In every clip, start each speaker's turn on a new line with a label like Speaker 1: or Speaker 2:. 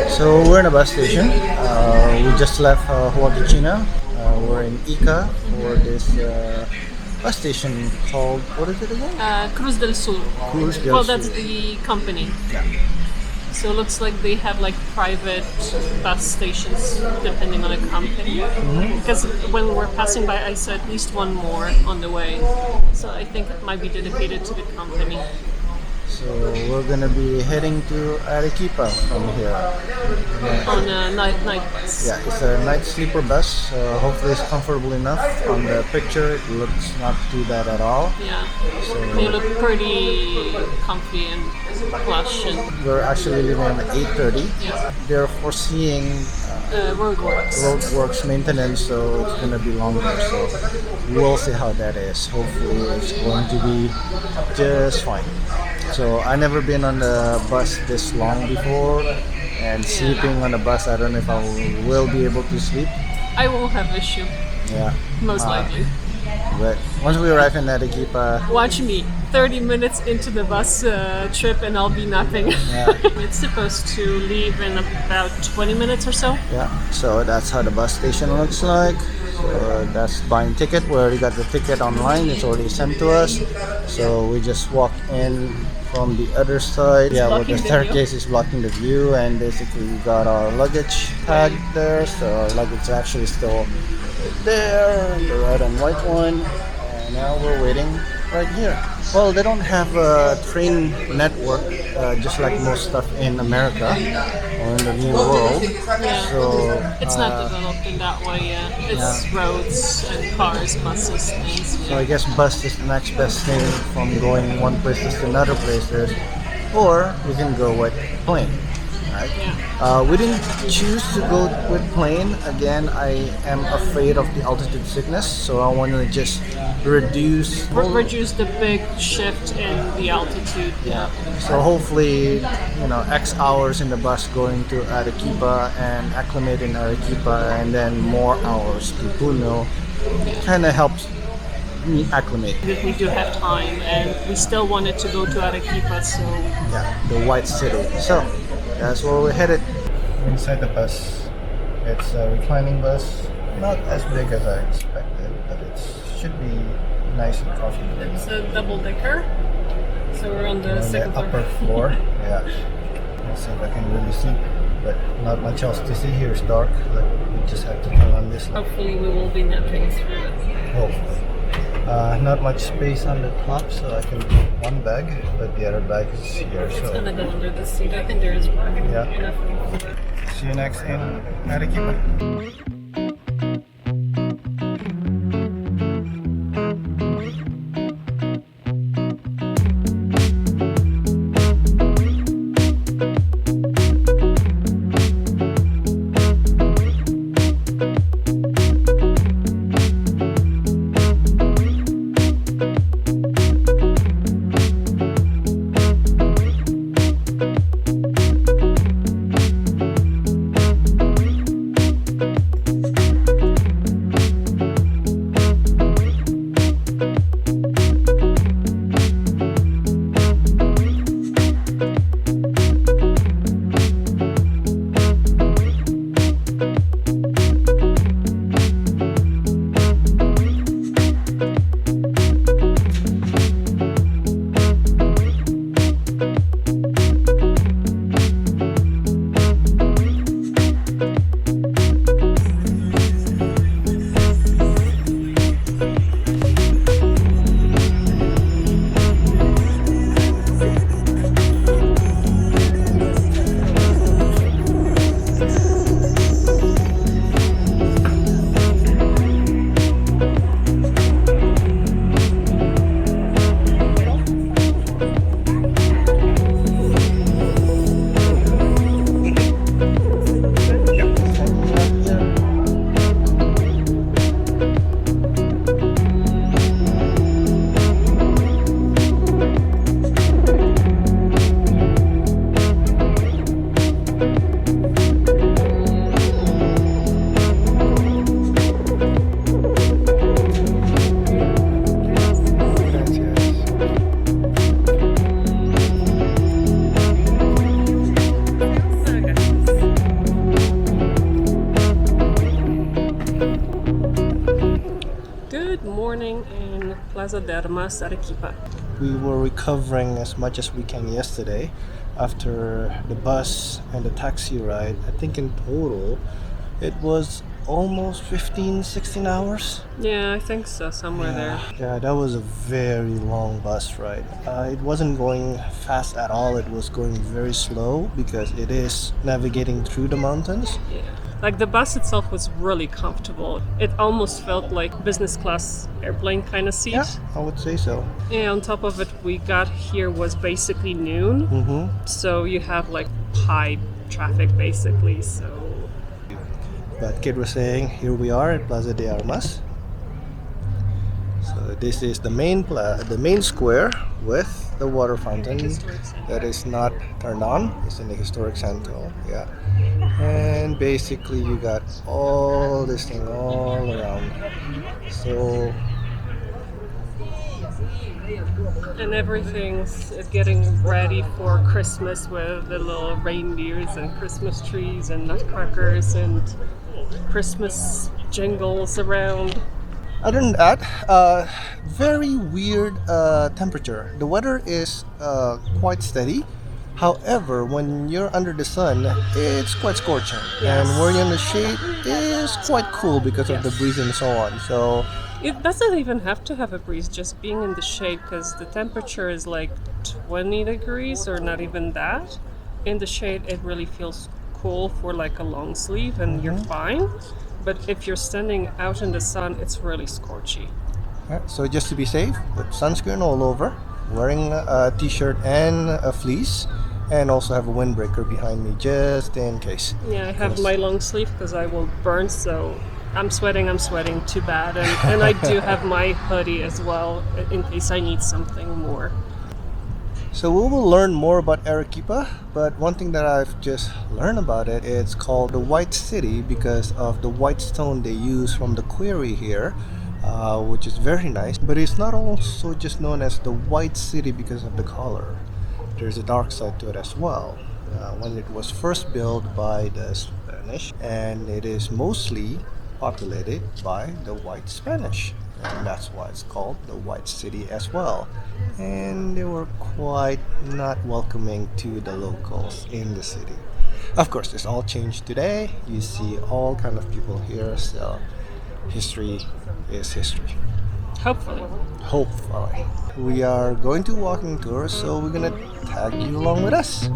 Speaker 1: So we're in a bus station. We just left Huaquicina. We're in Ica for this bus station called, what is it again?
Speaker 2: Cruz del Sur.
Speaker 1: Cruz del
Speaker 2: Well,
Speaker 1: Sur.
Speaker 2: that's the company.
Speaker 1: Yeah.
Speaker 2: So it looks like they have like private bus stations depending on a company. Because when we were passing by, I saw at least one more on the way. So I think it might be dedicated to the company.
Speaker 1: So we're gonna be heading to Arequipa from here.
Speaker 2: On night bus.
Speaker 1: Yeah, it's a night sleeper bus. Hopefully it's comfortable enough. On the picture, it looks not too bad at all.
Speaker 2: Yeah.
Speaker 1: So
Speaker 2: They look pretty comfy and plush and
Speaker 1: we're actually leaving at 8:30.
Speaker 2: yeah.
Speaker 1: They're foreseeing
Speaker 2: Roadworks.
Speaker 1: roadworks maintenance, so it's gonna be longer. So we'll see how that is. Hopefully, it's going to be just fine. So I never been on the bus this long before, and sleeping on the bus, I don't know if I will be able to sleep.
Speaker 2: I won't have issue,
Speaker 1: Yeah,
Speaker 2: most likely.
Speaker 1: but once we arrive in Arequipa,
Speaker 2: Watch me. 30 minutes into the bus trip and I'll be napping.
Speaker 1: Yeah.
Speaker 2: It's supposed to leave in about 20 minutes or so.
Speaker 1: yeah. So that's how the bus station looks like. So that's buying ticket. We already got the ticket online. It's already sent to us. So we just walk in from the other side. Yeah, where
Speaker 2: blocking
Speaker 1: the
Speaker 2: the
Speaker 1: staircase is blocking the view, and basically we got our luggage tag there. So our luggage is actually still there, the red and white one. And now we're waiting right here. Well, they don't have a train network, just like most stuff in America or in the New World.
Speaker 2: Yeah.
Speaker 1: So
Speaker 2: It's not developed in that way yet. It's roads and cars, buses, things.
Speaker 1: So I guess bus is the next best thing from going one place to another places, or we can go with plane. Right?
Speaker 2: Yeah.
Speaker 1: We didn't choose to go with plane. Again, I am afraid of the altitude sickness, so I want to just reduce.
Speaker 2: Reduce the big shift in the altitude.
Speaker 1: Yeah. So hopefully, X hours in the bus going to Arequipa and acclimate in Arequipa, and then more hours to Puno, kind of helps me acclimate.
Speaker 2: We do have time and we still wanted to go to Arequipa, so
Speaker 1: Yeah, the White City. So that's where we're headed. Inside the bus, it's a reclining bus, not as big as I expected, but it should be nice and comfortable.
Speaker 2: it's a double decker. So we're on the
Speaker 1: On
Speaker 2: second
Speaker 1: the upper floor. Yeah. Let's see if I can really see, but not much else to see here. It's dark. Like, we just have to turn on this light.
Speaker 2: Hopefully we will be napping through it.
Speaker 1: Hopefully. Not much space on the top, so I can put one bag, but the other bag is here.
Speaker 2: It's
Speaker 1: So
Speaker 2: gonna go under the seat. I think there is room
Speaker 1: Yeah.
Speaker 2: enough room for it.
Speaker 1: see you next in Arequipa.
Speaker 2: Plaza de Armas, Arequipa.
Speaker 1: We were recovering as much as we can yesterday after the bus and the taxi ride. I think in total it was almost 15, 16 hours.
Speaker 2: Yeah, I think so, somewhere there.
Speaker 1: Yeah, that was a very long bus ride. It wasn't going fast at all. It was going very slow because it is navigating through the mountains.
Speaker 2: Yeah. Like the bus itself was really comfortable. It almost felt like business class airplane kind of seat.
Speaker 1: Yeah, I would say so.
Speaker 2: Yeah, on top of it, we got here was basically noon. So you have like high traffic basically, so.
Speaker 1: But Kid was saying, here we are at Plaza de Armas. So this is the main square with the water fountain that is not turned on. It's in the historic center, yeah. And basically you got all this thing all around. So
Speaker 2: and everything's getting ready for Christmas with the little reindeers and Christmas trees and nutcrackers and Christmas jingles around.
Speaker 1: other than that, very weird temperature. The weather is quite steady. However, when you're under the sun, it's quite scorching.
Speaker 2: Yes.
Speaker 1: And when you're in the shade, it's quite cool because of the breeze and so on. So
Speaker 2: It doesn't even have to have a breeze, just being in the shade, because the temperature is like 20 degrees or not even that. In the shade, it really feels cool for like a long sleeve and you're fine. But if you're standing out in the sun, it's really scorchy.
Speaker 1: yeah, so just to be safe, put sunscreen all over, wearing a t-shirt and a fleece, and also have a windbreaker behind me just in case.
Speaker 2: Yeah, I have my long sleeve because I will burn, so I'm sweating too bad. And I do have my hoodie as well in case I need something more.
Speaker 1: So we will learn more about Arequipa, but one thing that I've just learned about it, it's called the White City because of the white stone they use from the quarry here, which is very nice. But it's not also just known as the White City because of the color. There's a dark side to it as well. When it was first built by the Spanish, and it is mostly populated by the white Spanish. And that's why it's called the White City as well. And they were quite not welcoming to the locals in the city. Of course, it's all changed today. You see all kind of people here, so history is history.
Speaker 2: Hopefully.
Speaker 1: Hopefully. We are going to walking tour, so we're gonna tag you along with us.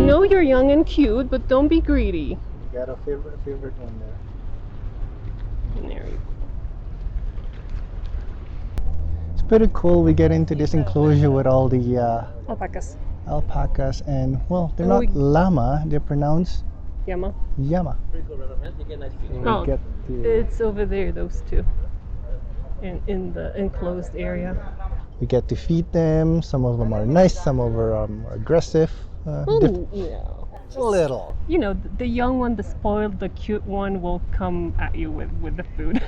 Speaker 2: know you're young and cute, but don't be greedy.
Speaker 1: You got a favorite one there.
Speaker 2: There you
Speaker 1: It's pretty cool. We get into this enclosure with all the
Speaker 2: go. Alpacas.
Speaker 1: alpacas, and well, they're
Speaker 2: Oh,
Speaker 1: not llama. They're pronounced
Speaker 2: Llama.
Speaker 1: llama. And
Speaker 2: Oh,
Speaker 1: we get to,
Speaker 2: it's over there, those two. In the enclosed area.
Speaker 1: we get to feed them. Some of them are nice. Some of them are aggressive.
Speaker 2: Oh, yeah.
Speaker 1: A little.
Speaker 2: You know, the young one, the spoiled, the cute one will come at you with the food.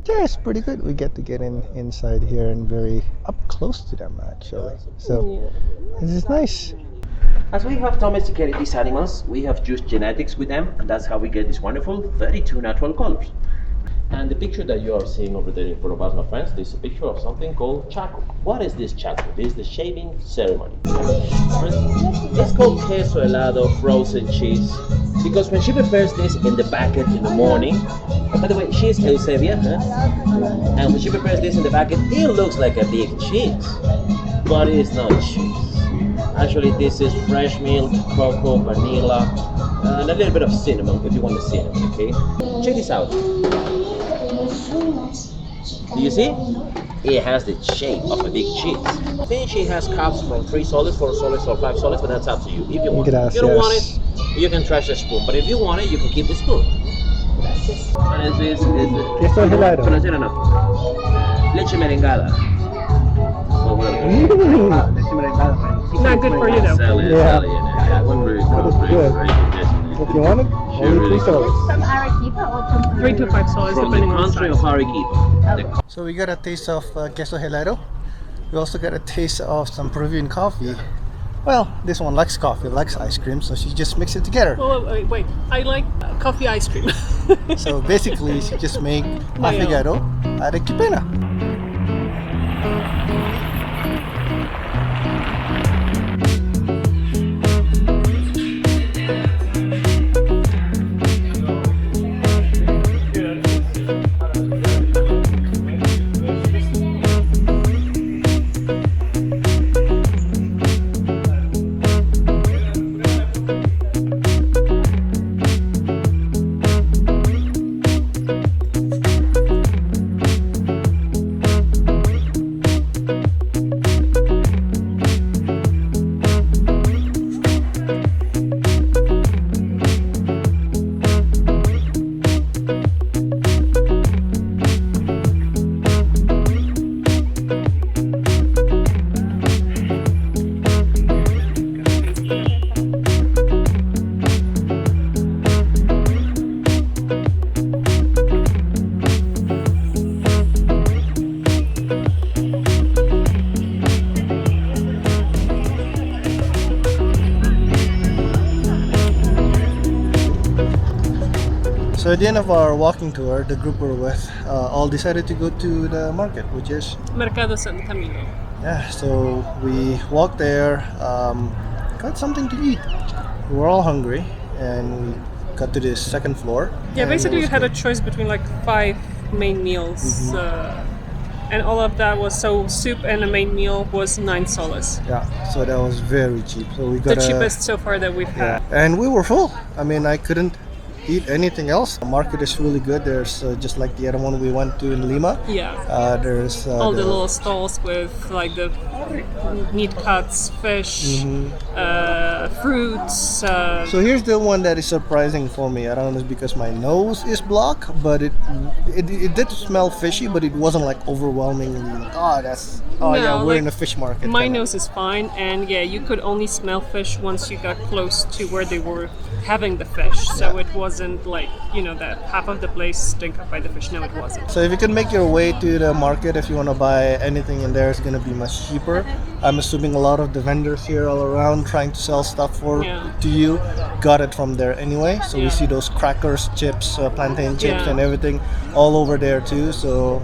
Speaker 1: Yeah, it's pretty good. We get to get inside here and very up close to them actually. So
Speaker 2: Yeah.
Speaker 1: this is nice.
Speaker 3: As we have domesticated these animals, we have used genetics with them, and that's how we get these wonderful 32 natural colors. And the picture that you are seeing over there in front of us, my friends, this is a picture of something called chaco. What is this chaco? This is the shaving ceremony. It's called queso helado, frozen cheese, because when she prepares this in the bucket in the morning, and by the way, she is Eusebia, and when she prepares this in the bucket, it looks like a big cheese, but it's not cheese. Actually, this is fresh milk, cocoa, vanilla, and a little bit of cinnamon if you want the cinnamon, okay? Check this out. Do you see? It has the shape of a big cheese. I think she has cups from 3 solids, 4 solids, or 5 solids, but that's up to you. If you want it. If you don't want it, you can trash the spoon. But if you want it, you can keep the spoon. And this is
Speaker 1: Queso helado.
Speaker 3: Pronunciar enough. Leche merengada.
Speaker 2: Not good for you though.
Speaker 1: Yeah.
Speaker 3: That one very
Speaker 1: That is good. If you want it, only 3 solids.
Speaker 4: From Arequipa or from
Speaker 2: 3 to 5 solids,
Speaker 3: From the
Speaker 2: depending on
Speaker 3: country
Speaker 2: size.
Speaker 3: of Arequipa.
Speaker 1: So we got a taste of queso helado. We also got a taste of some Peruvian coffee. Well, this one likes coffee, likes ice cream, so she just mixed it together.
Speaker 2: Oh, wait. I like coffee ice cream.
Speaker 1: So basically, she just made
Speaker 2: My own.
Speaker 1: afigado arequipena. So at the end of our walking tour, the group we're with all decided to go to the market, which is
Speaker 2: Mercado San Camilo.
Speaker 1: yeah. So we walked there, got something to eat. We were all hungry, and we got to the second floor.
Speaker 2: Yeah,
Speaker 1: and
Speaker 2: basically
Speaker 1: it
Speaker 2: you
Speaker 1: was
Speaker 2: had a
Speaker 1: good.
Speaker 2: choice between like 5 main meals. And all of that was so soup and a main meal was 9 soles.
Speaker 1: Yeah, so that was very cheap. So we
Speaker 2: The
Speaker 1: got
Speaker 2: cheapest so far that we've
Speaker 1: Yeah,
Speaker 2: had.
Speaker 1: and we were full. I mean, I couldn't eat anything else. The market is really good. There's just like the other one we went to in Lima.
Speaker 2: Yeah.
Speaker 1: There's
Speaker 2: All the little stalls with like the meat cuts, fish, fruits.
Speaker 1: So here's the one that is surprising for me. I don't know if it's because my nose is blocked, but it did smell fishy, but it wasn't like overwhelmingly like,
Speaker 2: No,
Speaker 1: yeah, we're
Speaker 2: like,
Speaker 1: in a fish market.
Speaker 2: My
Speaker 1: kinda.
Speaker 2: nose is fine, and yeah, you could only smell fish once you got close to where they were having the fish. So it wasn't like, you know, that half of the place stink up by the fish. No, it wasn't.
Speaker 1: So if you can make your way to the market, if you want to buy anything in there, it's going to be much cheaper. I'm assuming a lot of the vendors here all around trying to sell stuff to you got it from there anyway. So we
Speaker 2: Yeah.
Speaker 1: see those crackers, chips, plantain chips,
Speaker 2: Yeah.
Speaker 1: and everything all over there too. So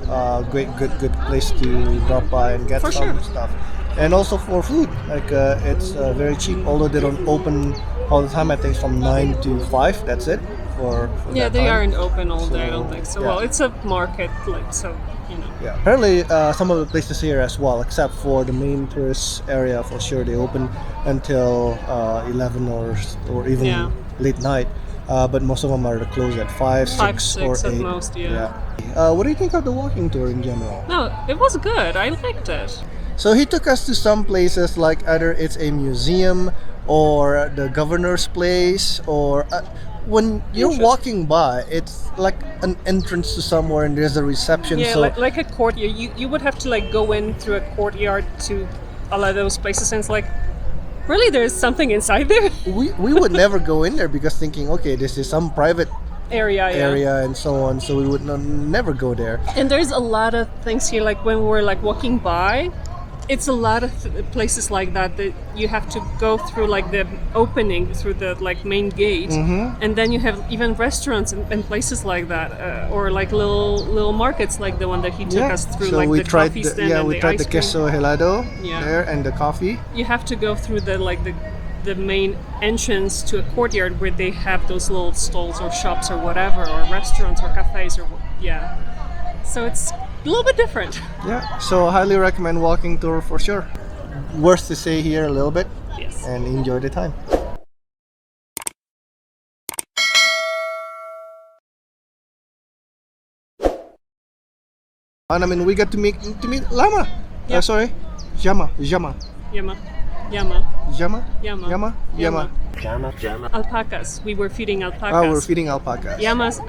Speaker 1: good place to drop by and get
Speaker 2: For
Speaker 1: some
Speaker 2: sure.
Speaker 1: stuff. And also for food, like it's very cheap. Although they don't open all the time, I think from 9 to 5. That's it. for
Speaker 2: Yeah,
Speaker 1: that
Speaker 2: they
Speaker 1: time.
Speaker 2: aren't open all day, I don't
Speaker 1: So,
Speaker 2: think. So,
Speaker 1: yeah.
Speaker 2: well, it's a market, like, so, you know.
Speaker 1: Yeah, apparently some of the places here as well, except for the main tourist area, for sure they open until 11 or even
Speaker 2: Yeah.
Speaker 1: late night. But most of them are closed at 5,
Speaker 2: 5,
Speaker 1: 6, or
Speaker 2: 6 at
Speaker 1: 8.
Speaker 2: most, yeah.
Speaker 1: What do you think of the walking tour in general?
Speaker 2: No, it was good. I liked it.
Speaker 1: So he took us to some places like either it's a museum or the governor's place, or when you're
Speaker 2: Interesting.
Speaker 1: walking by, it's like an entrance to somewhere and there's a reception.
Speaker 2: Yeah,
Speaker 1: So
Speaker 2: like a courtyard. You would have to like go in through a courtyard to a lot of those places, and it's like, really, there's something inside there.
Speaker 1: we would never go in there because thinking, okay, this is some private
Speaker 2: area, yeah.
Speaker 1: area and so on. So we would never go there.
Speaker 2: And there's a lot of things here. Like when we're like walking by, it's a lot of places like that that you have to go through like the opening through the like main gate, and then you have even restaurants and places like that, or like little markets like the one that he took us through,
Speaker 1: So
Speaker 2: like
Speaker 1: we
Speaker 2: the
Speaker 1: tried
Speaker 2: coffee
Speaker 1: the,
Speaker 2: stand
Speaker 1: yeah
Speaker 2: and
Speaker 1: we
Speaker 2: the
Speaker 1: tried
Speaker 2: ice
Speaker 1: the
Speaker 2: cream.
Speaker 1: queso helado
Speaker 2: Yeah.
Speaker 1: there and the coffee.
Speaker 2: You have to go through the like the main entrance to a courtyard where they have those little stalls or shops or whatever, or restaurants or cafes or yeah. So it's a little bit different.
Speaker 1: Yeah, so highly recommend walking tour for sure. Worth to stay here a little bit
Speaker 2: Yes.
Speaker 1: and enjoy the time. And I mean, we got to meet llama.
Speaker 2: Yeah.
Speaker 1: Sorry, llama.
Speaker 2: Yama.
Speaker 1: Llama.
Speaker 2: Yama. Alpacas. We were feeding alpacas.
Speaker 1: Oh, we're feeding alpacas.
Speaker 2: Llamas.